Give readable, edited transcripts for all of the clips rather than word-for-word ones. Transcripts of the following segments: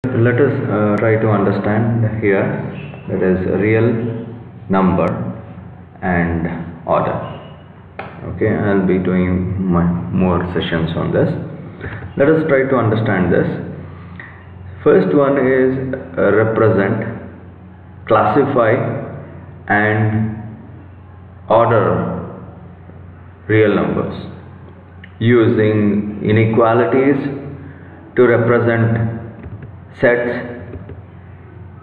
Let us try to understand here, that is real number and order. Okay, I'll be doing more sessions on this. Let us try to understand this. First one is represent, classify and order real numbers using inequalities to represent sets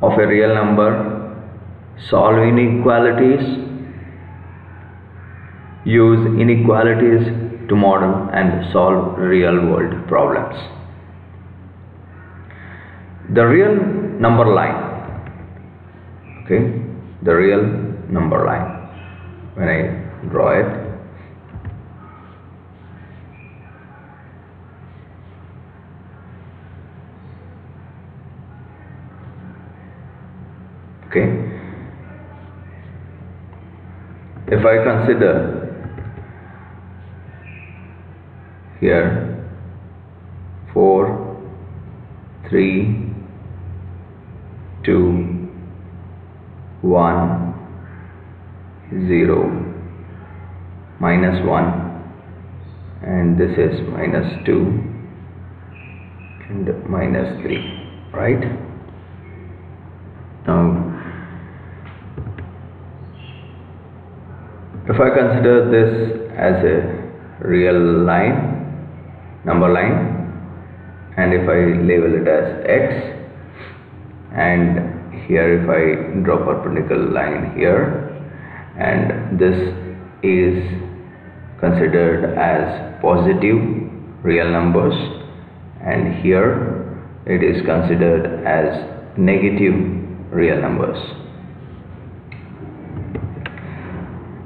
of a real number, solve inequalities, use inequalities to model and solve real world problems. The real number line, okay, the real number line, when I draw it, okay, if I consider here 4, 3, 2, 1, 0, minus 1, and this is minus 2 and minus 3, right? Now if I consider this as a real line, number line, and if I label it as x, and here if I draw perpendicular line here, and this is considered as positive real numbers, and here it is considered as negative real numbers.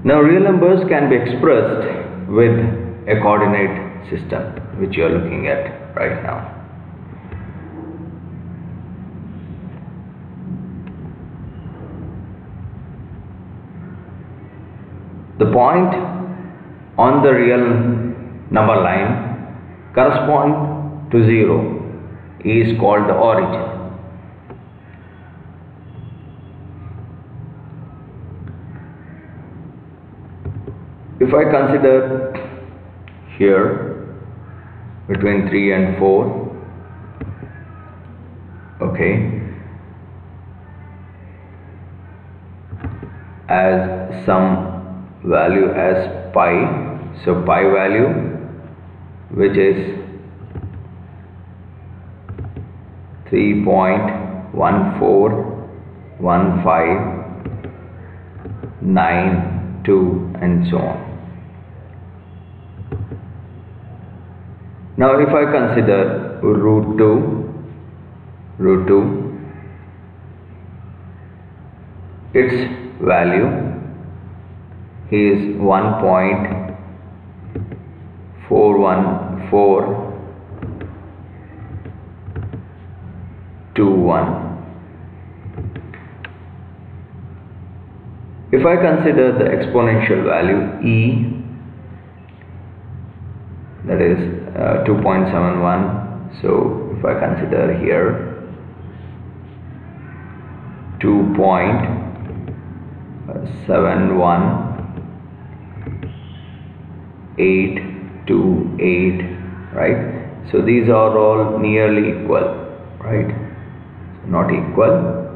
Now real numbers can be expressed with a coordinate system, which you are looking at right now. The point on the real number line correspond to 0 is called the origin. If I consider here between 3 and 4, okay, as some value as pi, so pi value, which is 3.141592 and so on. Now if I consider root 2, its value is 1.41421. If I consider the exponential value e, that is 2.71, so if I consider here 2.71828, right? So these are all nearly equal, right? So not equal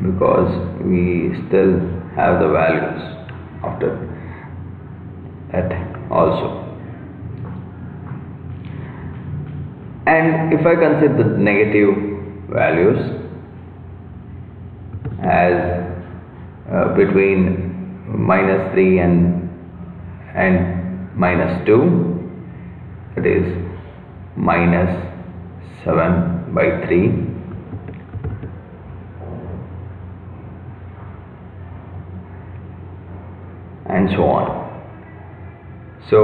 because we still have the values after that also. And if I consider the negative values as between minus 3 and minus 2, it is minus 7/3, and so on. So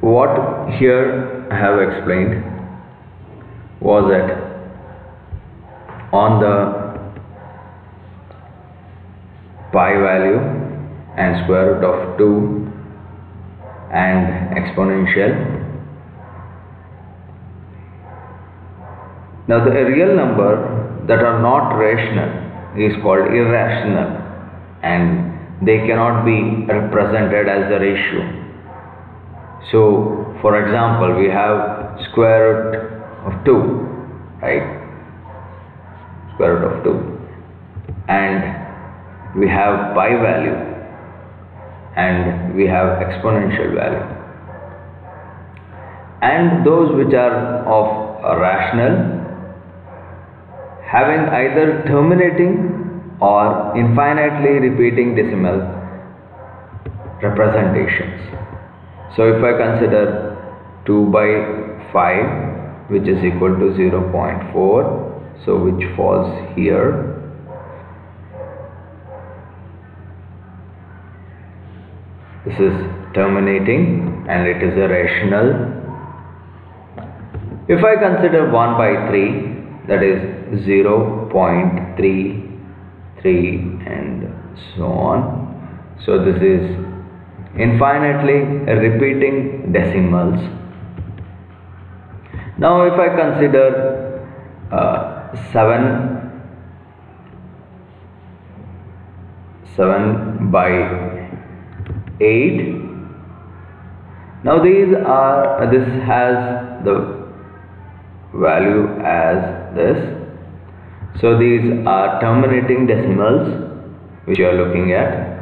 what here I have explained was that on the pi value and square root of 2 and exponential, Now the real number that are not rational is called irrational, and they cannot be represented as the ratio. So for example, we have square root of 2, right? Square root of 2, and we have pi value, and we have exponential value, and those which are of rational having either terminating or infinitely repeating decimal representations. So if I consider 2 by 5, which is equal to 0.4, so which falls here, this is terminating and it is a rational. If I consider 1 by 3, that is 0.33 and so on, so this is infinitely repeating decimals. Now if I consider 7 by 8, now this has the value as this, so these are terminating decimals which you are looking at.